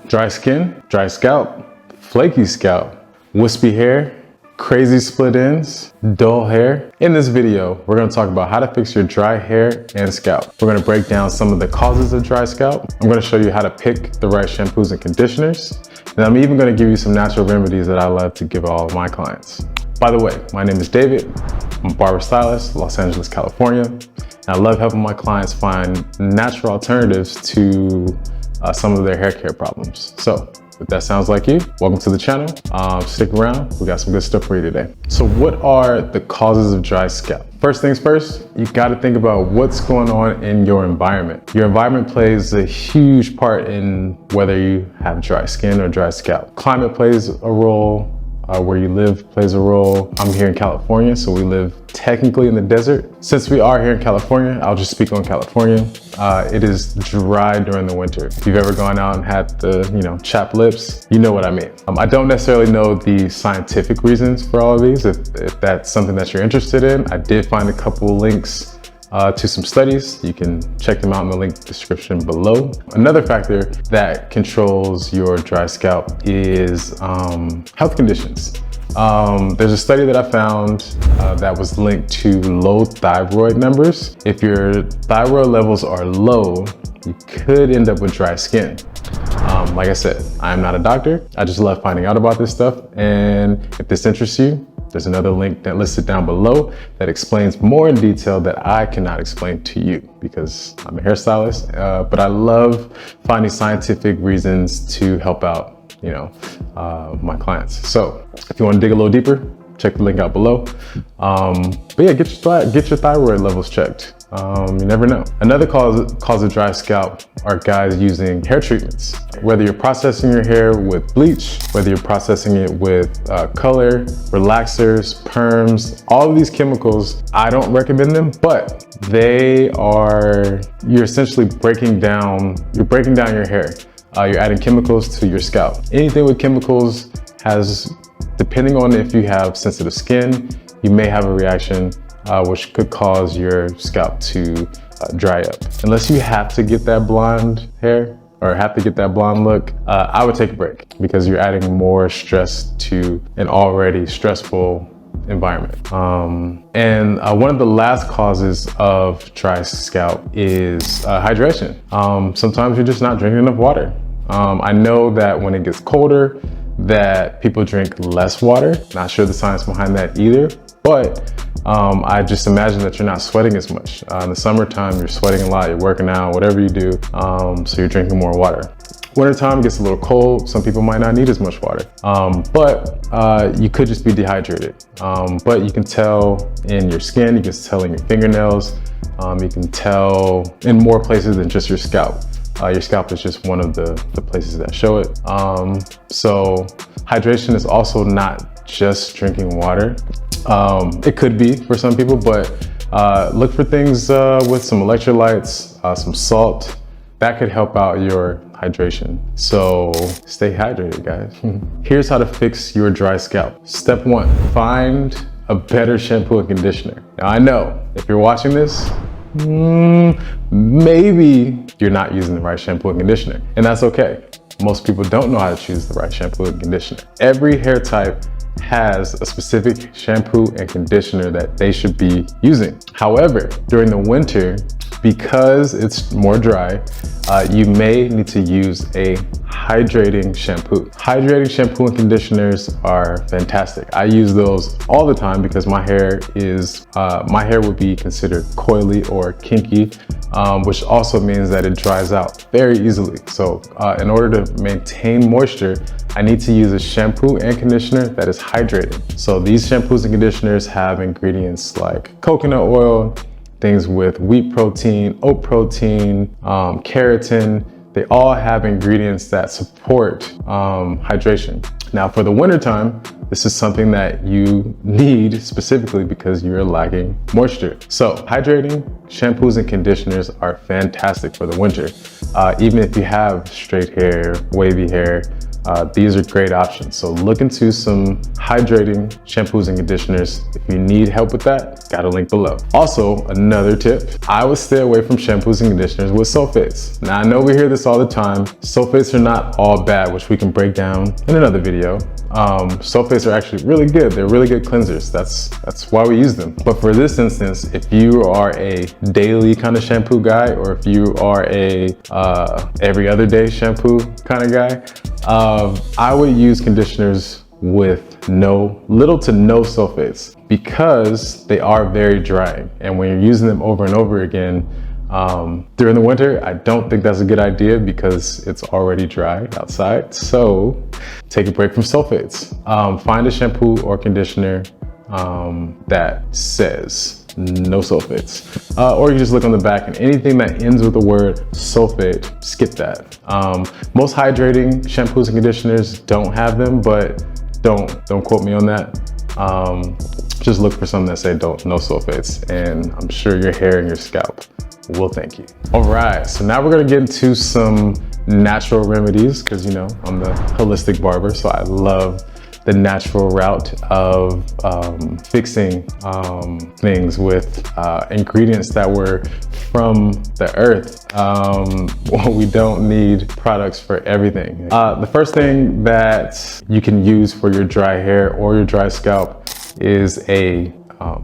Dry skin, dry scalp, flaky scalp, wispy hair, crazy split ends, dull hair. In this video, we're gonna talk about how to fix your dry hair and scalp. We're gonna break down some of the causes of dry scalp. I'm gonna show you how to pick the right shampoos and conditioners. And I'm even gonna give you some natural remedies that I love to give all of my clients. By the way, my name is David. I'm a barber stylist, Los Angeles, California. And I love helping my clients find natural alternatives to some of their hair care problems. So if that sounds like you, welcome to the channel. Stick around, we got some good stuff for you today. So what are the causes of dry scalp? First things first, you gotta think about what's going on in your environment. Your environment plays a huge part in whether you have dry skin or dry scalp. Climate plays a role. Where you live plays a role. I'm here in California, so we live technically in the desert. Since we are here in California, I'll just speak on California. It is dry during the winter. If you've ever gone out and had the, chapped lips, you know what I mean. I don't necessarily know the scientific reasons for all of these. If that's something that you're interested in, I did find a couple links to some studies. You can check them out in the link description below. Another factor that controls your dry scalp is health conditions. There's a study that I found that was linked to low thyroid numbers. If your thyroid levels are low, you could end up with dry skin. Like I said, I am not a doctor. I just love finding out about this stuff. And if this interests you, there's another link that listed down below that explains more in detail that I cannot explain to you because I'm a hairstylist, but I love finding scientific reasons to help out, my clients. So if you want to dig a little deeper, check the link out below. But yeah, get your thyroid levels checked. You never know. Another cause of dry scalp are guys using hair treatments. Whether you're processing your hair with bleach, whether you're processing it with color, relaxers, perms, all of these chemicals, I don't recommend them, but you're essentially breaking down your hair. You're adding chemicals to your scalp. Anything with chemicals depending on if you have sensitive skin, you may have a reaction which could cause your scalp to dry up. Unless you have to get that blonde hair or have to get that blonde look, I would take a break because you're adding more stress to an already stressful environment. And one of the last causes of dry scalp is hydration. Sometimes you're just not drinking enough water. I know that when it gets colder, that people drink less water. Not sure the science behind that either, but I just imagine that you're not sweating as much. In the summertime, you're sweating a lot, you're working out, whatever you do, so you're drinking more water. Wintertime gets a little cold, some people might not need as much water, but you could just be dehydrated. But you can tell in your skin, you can tell in your fingernails, you can tell in more places than just your scalp. Your scalp is just one of the places that show it. So hydration is also not just drinking water. It could be for some people, but look for things with some electrolytes, some salt. That could help out your hydration. So stay hydrated, guys. Here's how to fix your dry scalp. Step 1, find a better shampoo and conditioner. Now I know if you're watching this, maybe you're not using the right shampoo and conditioner, and that's okay. Most people don't know how to choose the right shampoo and conditioner. Every hair type has a specific shampoo and conditioner that they should be using. However, during the winter, because it's more dry, you may need to use a hydrating shampoo. Hydrating shampoo and conditioners are fantastic. I use those all the time because my hair would be considered coily or kinky, which also means that it dries out very easily. So in order to maintain moisture, I need to use a shampoo and conditioner that is hydrated. So these shampoos and conditioners have ingredients like coconut oil, things with wheat protein, oat protein, keratin. They all have ingredients that support hydration. Now for the wintertime, this is something that you need specifically because you're lacking moisture. So hydrating shampoos and conditioners are fantastic for the winter. Even if you have straight hair, wavy hair, these are great options. So look into some hydrating shampoos and conditioners. If you need help with that, got a link below. Also, another tip, I would stay away from shampoos and conditioners with sulfates. Now I know we hear this all the time. Sulfates are not all bad, which we can break down in another video. Sulfates are actually really good. They're really good cleansers. That's why we use them. But for this instance, if you are a daily kind of shampoo guy, or if you are a every other day shampoo kind of guy, I would use conditioners with little to no sulfates, because they are very drying. And when you're using them over and over again, during the winter, I don't think that's a good idea because it's already dry outside. So take a break from sulfates. Find a shampoo or conditioner that says no sulfates. Or you just look on the back, and anything that ends with the word sulfate, skip that. Most hydrating shampoos and conditioners don't have them, but don't quote me on that. Just look for some that say no sulfates, and I'm sure your hair and your scalp will thank you. All right, so now we're gonna get into some natural remedies, because you know, I'm the holistic barber, so I love the natural route of fixing things with ingredients that were from the earth. We don't need products for everything. The first thing that you can use for your dry hair or your dry scalp is a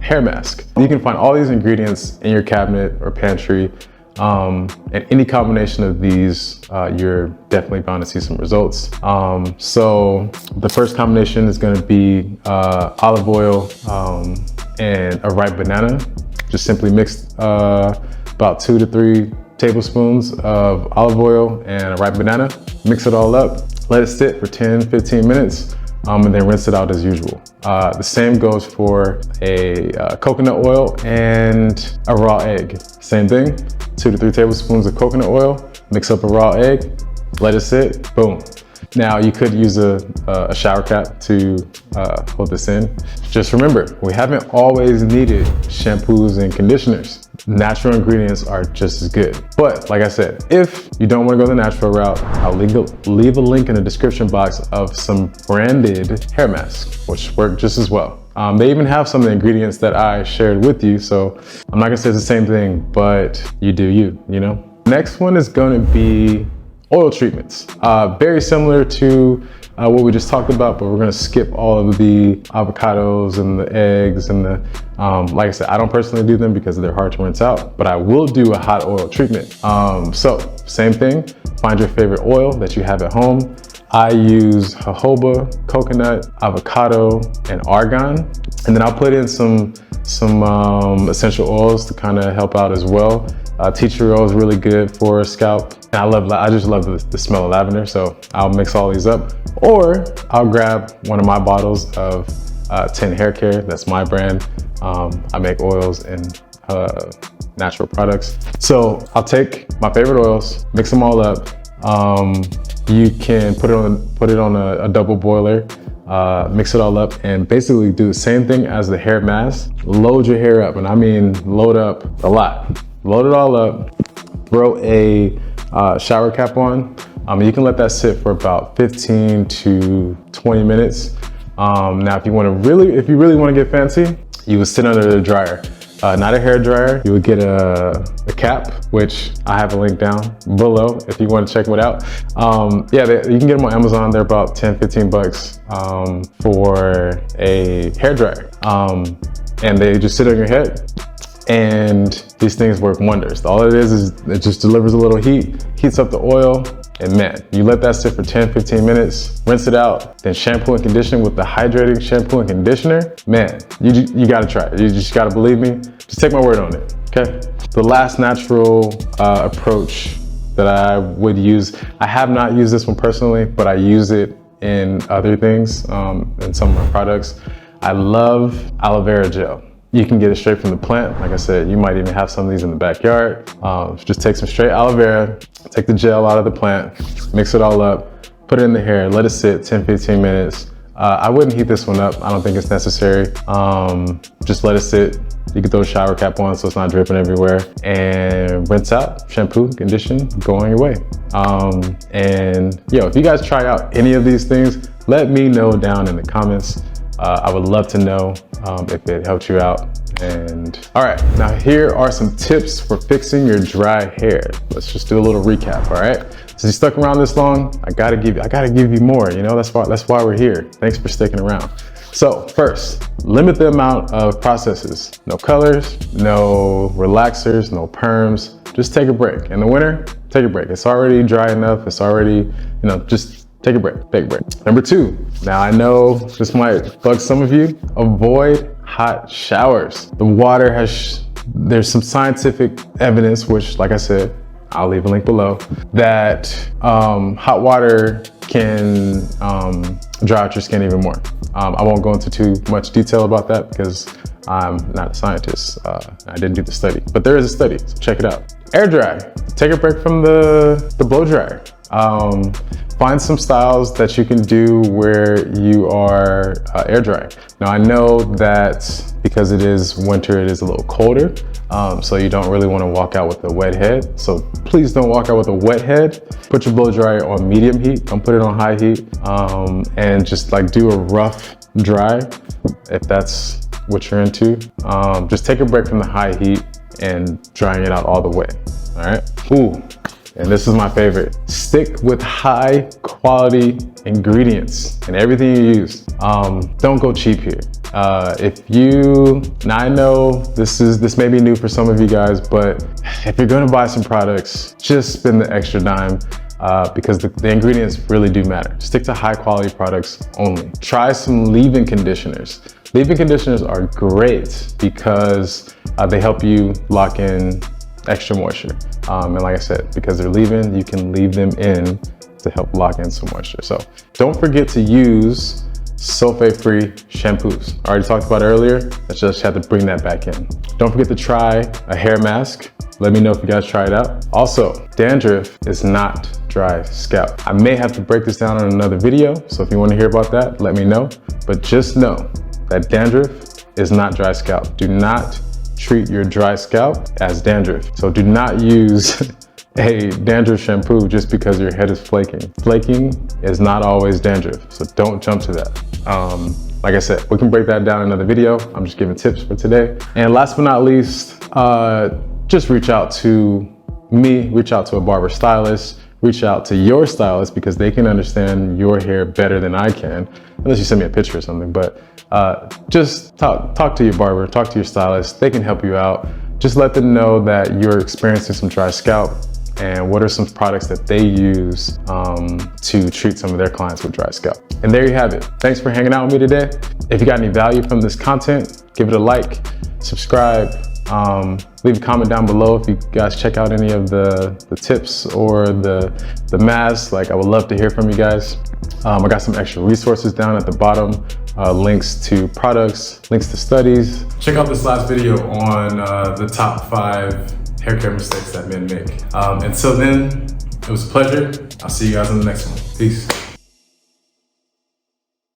hair mask. You can find all these ingredients in your cabinet or pantry, and any combination of these, you're definitely bound to see some results. So the first combination is going to be olive oil and a ripe banana. Just simply mix about 2 to 3 tablespoons of olive oil and a ripe banana. Mix it all up, let it sit for 10-15 minutes. And then rinse it out as usual. The same goes for a coconut oil and a raw egg. Same thing, 2 to 3 tablespoons of coconut oil, mix up a raw egg, let it sit, boom. Now you could use a shower cap to hold this in. Just remember, we haven't always needed shampoos and conditioners. Natural ingredients are just as good. But like I said, if you don't want to go the natural route, I'll leave a link in the description box of some branded hair masks, which work just as well. They even have some of the ingredients that I shared with you, so I'm not gonna say it's the same thing, but you do you know? Next one is gonna be oil treatments. Very similar to what we just talked about, but we're gonna skip all of the avocados and the eggs and the, like I said, I don't personally do them because they're hard to rinse out, but I will do a hot oil treatment. So same thing, find your favorite oil that you have at home. I use jojoba, coconut, avocado, and argan. And then I'll put in some essential oils to kind of help out as well. Tea tree oil is really good for scalp. And I just love the smell of lavender, so I'll mix all these up. Or I'll grab one of my bottles of 10 Hair Care, that's my brand. I make oils and natural products. So I'll take my favorite oils, mix them all up. You can put it on a double boiler, mix it all up, and basically do the same thing as the hair mask. Load your hair up, and I mean load up a lot. Load it all up, throw a shower cap on. You can let that sit for about 15 to 20 minutes. Now, if you really want to get fancy, you would sit under the dryer. Not a hair dryer. You would get a cap, which I have a link down below if you want to check them out. Yeah, you can get them on Amazon. They're about 10-15 bucks for a hair dryer. And they just sit on your head. And these things work wonders. All it is it just delivers a little heat, heats up the oil, and man, you let that sit for 10-15 minutes, rinse it out, then shampoo and condition with the hydrating shampoo and conditioner. Man, you gotta try it. You just gotta believe me. Just take my word on it, okay? The last natural approach that I would use, I have not used this one personally, but I use it in other things, in some of my products. I love aloe vera gel. You can get it straight from the plant. Like I said, you might even have some of these in the backyard. Just take some straight aloe vera, take the gel out of the plant, mix it all up, put it in the hair, let it sit 10-15 minutes. I wouldn't heat this one up. I don't think it's necessary. Just let it sit. You can throw a shower cap on so it's not dripping everywhere, and rinse out, shampoo, condition, go on your way. And if you guys try out any of these things, let me know down in the comments. I would love to know if it helped you out. And all right, now here are some tips for fixing your dry hair. Let's just do a little recap, all right? Since you stuck around this long, I gotta give you more, you know, that's why we're here. Thanks for sticking around. So first, limit the amount of processes. No colors, no relaxers, no perms. Just take a break. In the winter, take a break. It's already dry enough. It's already, just take a break, take a break. Number 2, now I know this might bug some of you, avoid hot showers. The water there's some scientific evidence, which like I said, I'll leave a link below, that hot water can dry out your skin even more. I won't go into too much detail about that because I'm not a scientist. I didn't do the study, but there is a study, so check it out. Air dry, take a break from the blow dryer. Find some styles that you can do where you are air drying. Now I know that because it is winter, it is a little colder, so you don't really want to walk out with a wet head. So please don't walk out with a wet head. Put your blow dryer on medium heat, don't put it on high heat, and just like do a rough dry if that's what you're into. Just take a break from the high heat and drying it out all the way, all right? Ooh. And this is my favorite. Stick with high quality ingredients in everything you use. Don't go cheap here. Now I know this may be new for some of you guys, but if you're gonna buy some products, just spend the extra dime because the ingredients really do matter. Stick to high quality products only. Try some leave-in conditioners. Leave-in conditioners are great because they help you lock in extra moisture. And like I said, because they're leave-in, you can leave them in to help lock in some moisture. So don't forget to use sulfate-free shampoos. I already talked about it earlier. I just had to bring that back in. Don't forget to try a hair mask. Let me know if you guys try it out. Also, dandruff is not dry scalp. I may have to break this down in another video, so if you want to hear about that, let me know. But just know that dandruff is not dry scalp. Do not treat your dry scalp as dandruff. So do not use a dandruff shampoo just because your head is flaking. Flaking is not always dandruff, so don't jump to that. Like I said, we can break that down in another video. I'm just giving tips for today. And last but not least, just reach out to me, reach out to a barber stylist, reach out to your stylist because they can understand your hair better than I can, unless you send me a picture or something. But just talk to your barber, talk to your stylist. They can help you out. Just let them know that you're experiencing some dry scalp and what are some products that they use to treat some of their clients with dry scalp. And there you have it. Thanks for hanging out with me today. If you got any value from this content, give it a like, subscribe, leave a comment down below if you guys check out any of the tips or the masks. Like, I would love to hear from you guys. I got some extra resources down at the bottom, links to products, links to studies. Check out this last video on the top 5 hair care mistakes that men make. Until then, it was a pleasure. I'll see you guys in the next one. Peace.